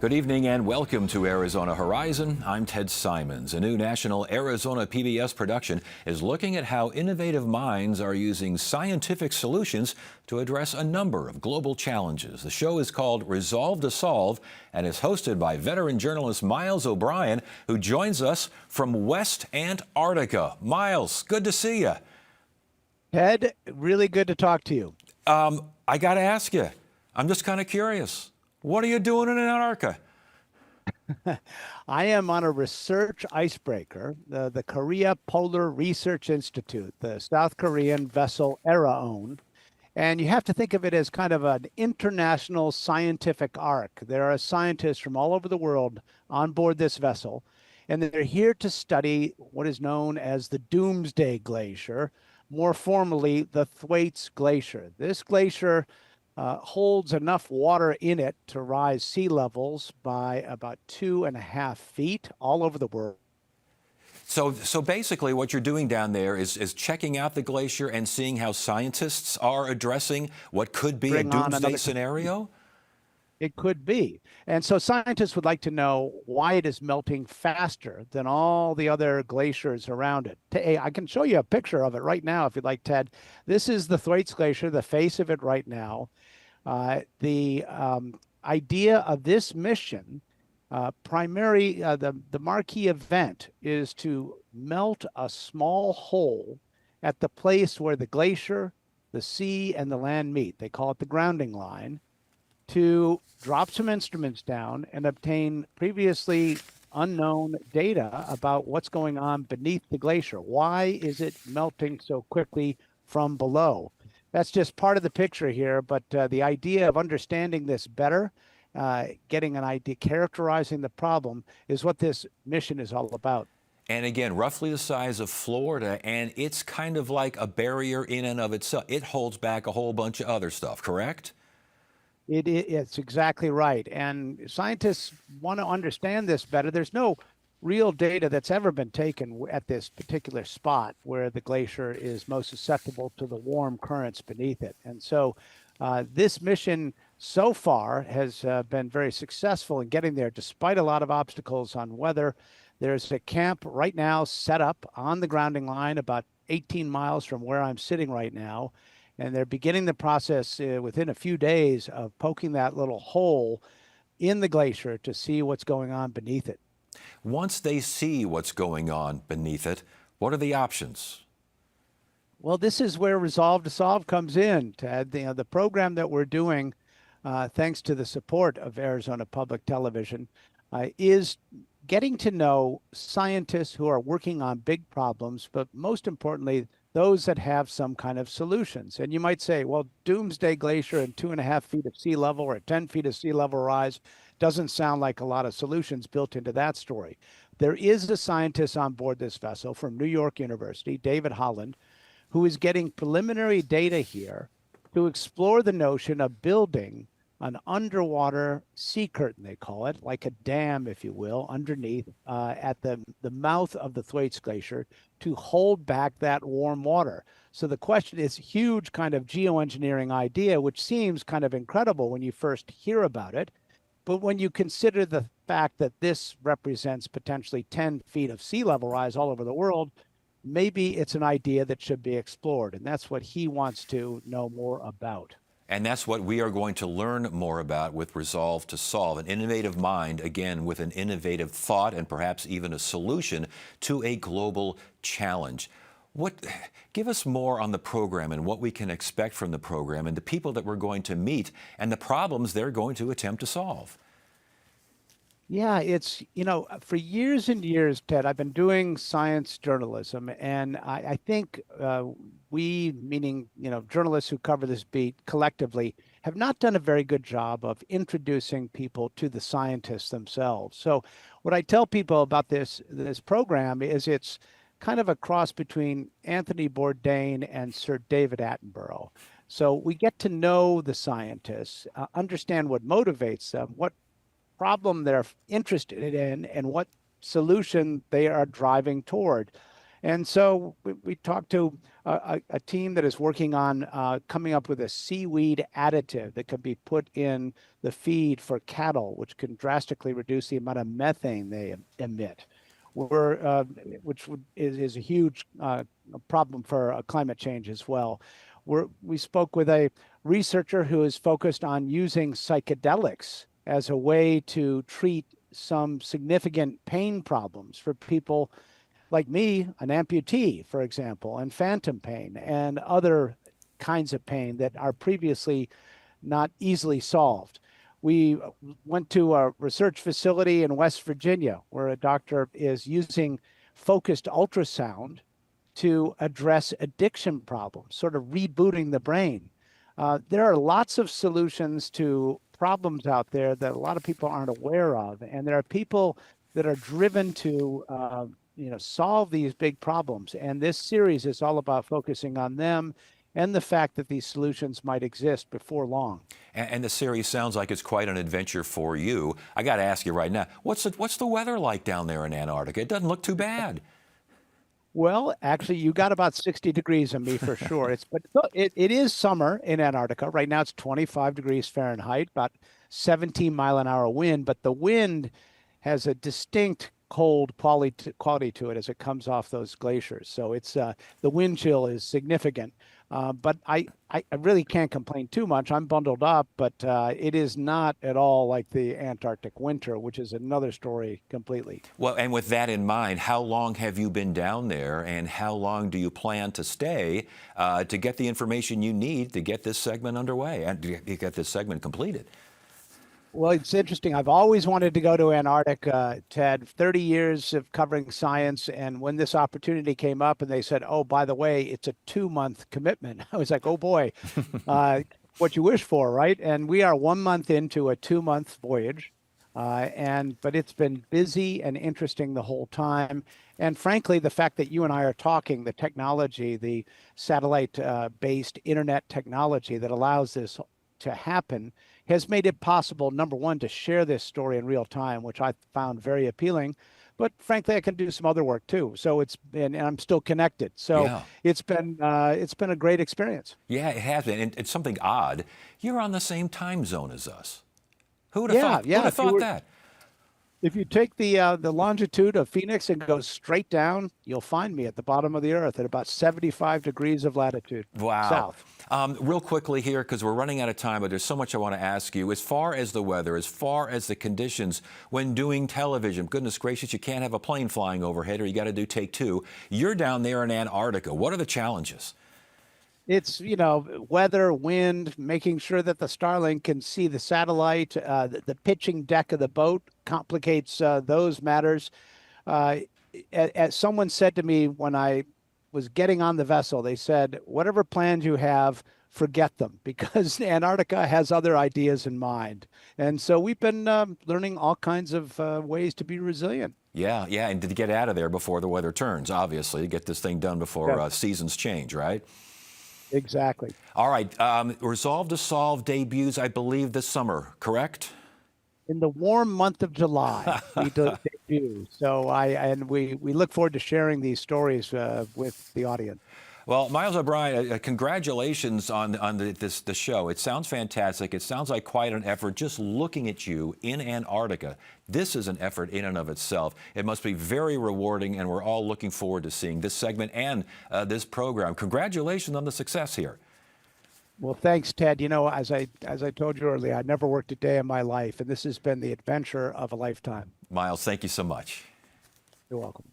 Good evening and welcome to Arizona Horizon. I'm Ted Simons. A new national Arizona PBS production is looking at how innovative minds are using scientific solutions to address a number of global challenges. The show is called Resolve to Solve and is hosted by veteran journalist Miles O'Brien, who joins us from West Antarctica. Miles, good to see you. Ted, really good to talk to you. I got to ask you, I'm just kind of curious. What are you doing in Antarctica? I am on a research icebreaker, the Korea Polar Research Institute, the South Korean vessel Araon. And you have to think of it as kind of an international scientific ark. There are scientists from all over the world on board this vessel, and they're here to study what is known as the Doomsday Glacier, more formally, the Thwaites Glacier. This glacier holds enough water in it to rise sea levels by about 2.5 feet all over the world. So basically what you're doing down there is checking out the glacier and seeing how scientists are addressing what could be a doomsday scenario? It could be. And so scientists would like to know why it is melting faster than all the other glaciers around it. I can show you a picture of it right now if you'd like, Ted. This is the Thwaites Glacier, the face of it right now. The idea of this mission, the marquee event is to melt a small hole at the place where the glacier, the sea, and the land meet. They call it the grounding line, to drop some instruments down and obtain previously unknown data about what's going on beneath the glacier. Why is it melting so quickly from below? That's just part of the picture here, but the idea of understanding this better, getting an idea, characterizing the problem, is what this mission is all about. And again, roughly the size of Florida, and it's kind of like a barrier in and of itself. It holds back a whole bunch of other stuff, correct? It's exactly right. And scientists want to understand this better. There's no real data that's ever been taken at this particular spot where the glacier is most susceptible to the warm currents beneath it. And so this mission so far has been very successful in getting there, despite a lot of obstacles on weather. There's a camp right now set up on the grounding line about 18 miles from where I'm sitting right now. And they're beginning the process within a few days of poking that little hole in the glacier to see what's going on beneath it. Once they see what's going on beneath it, what are the options? Well, this is where Resolve to Solve comes in, Ted. The program that we're doing, thanks to the support of Arizona Public Television, is getting to know scientists who are working on big problems, but most importantly, those that have some kind of solutions. And you might say, well, Doomsday Glacier and 2.5 feet of sea level or 10 feet of sea level rise doesn't sound like a lot of solutions built into that story. There is a scientist on board this vessel from New York University, David Holland, who is getting preliminary data here to explore the notion of building an underwater sea curtain, they call it, like a dam, if you will, underneath at the mouth of the Thwaites Glacier to hold back that warm water. So the question is huge kind of geoengineering idea, which seems kind of incredible when you first hear about it. But when you consider the fact that this represents potentially 10 feet of sea level rise all over the world, maybe it's an idea that should be explored. And that's what he wants to know more about. And that's what we are going to learn more about with Resolve to Solve, an innovative mind, again, with an innovative thought and perhaps even a solution to a global challenge. Give us more on the program and what we can expect from the program and the people that we're going to meet and the problems they're going to attempt to solve. Yeah, it's, for years and years, Ted, I've been doing science journalism, and I think we, meaning, journalists who cover this beat collectively, have not done a very good job of introducing people to the scientists themselves. So what I tell people about this program is it's kind of a cross between Anthony Bourdain and Sir David Attenborough. So we get to know the scientists, understand what motivates them, what problem they're interested in, and what solution they are driving toward. And so we talked to a team that is working on coming up with a seaweed additive that can be put in the feed for cattle, which can drastically reduce the amount of methane they emit. Which is a huge problem for climate change as well. We spoke with a researcher who is focused on using psychedelics as a way to treat some significant pain problems for people like me, an amputee, for example, and phantom pain and other kinds of pain that are previously not easily solved. We went to a research facility in West Virginia where a doctor is using focused ultrasound to address addiction problems, sort of rebooting the brain. There are lots of solutions to problems out there that a lot of people aren't aware of, and there are people that are driven to solve these big problems. And this series is all about focusing on them and the fact that these solutions might exist before long. And the series sounds like it's quite an adventure for you. I got to ask you right now, what's the weather like down there in Antarctica? It doesn't look too bad. Well, actually, you got about 60 degrees on me for sure. It is summer in Antarctica. Right now it's 25 degrees Fahrenheit, about 17-mile-an-hour wind, but the wind has a distinct cold quality to it as it comes off those glaciers. So it's the wind chill is significant. But I really can't complain too much. I'm bundled up, but it is not at all like the Antarctic winter, which is another story completely. Well, and with that in mind, how long have you been down there, and how long do you plan to stay to get the information you need to get this segment underway and to get this segment completed? Well, it's interesting. I've always wanted to go to Antarctica, Ted, 30 years of covering science. And when this opportunity came up and they said, oh, by the way, it's a 2-month commitment, I was like, oh, boy, what you wish for, right? And we are 1 month into a 2-month voyage. But it's been busy and interesting the whole time. And frankly, the fact that you and I are talking, the technology, the satellite-based internet technology that allows this to happen has made it possible, number one, to share this story in real time, which I found very appealing. But frankly, I can do some other work too. So and I'm still connected. So yeah. It's been a great experience. Yeah, it has been. And it's something odd. You're on the same time zone as us. Who would have thought? Yeah. Who'd have thought that? If you take the longitude of Phoenix and go straight down, you'll find me at the bottom of the Earth at about 75 degrees of latitude. Wow. South. Real quickly here, because we're running out of time, but there's so much I want to ask you. As far as the weather, as far as the conditions when doing television, goodness gracious, you can't have a plane flying overhead or you got to do take two. You're down there in Antarctica. What are the challenges? It's, weather, wind, making sure that the Starlink can see the satellite, the pitching deck of the boat complicates those matters. As someone said to me when I was getting on the vessel, they said, whatever plans you have, forget them, because Antarctica has other ideas in mind. And so we've been learning all kinds of ways to be resilient. Yeah, and to get out of there before the weather turns, obviously, get this thing done before seasons change, right? Exactly. All right. Resolve to Solve debuts, I believe, this summer, correct? In the warm month of July, we debut. So we look forward to sharing these stories with the audience. Well, Miles O'Brien, congratulations on the show. It sounds fantastic. It sounds like quite an effort just looking at you in Antarctica. This is an effort in and of itself. It must be very rewarding, and we're all looking forward to seeing this segment and this program. Congratulations on the success here. Well, thanks, Ted. As I told you earlier, I never worked a day in my life, and this has been the adventure of a lifetime. Miles, thank you so much. You're welcome.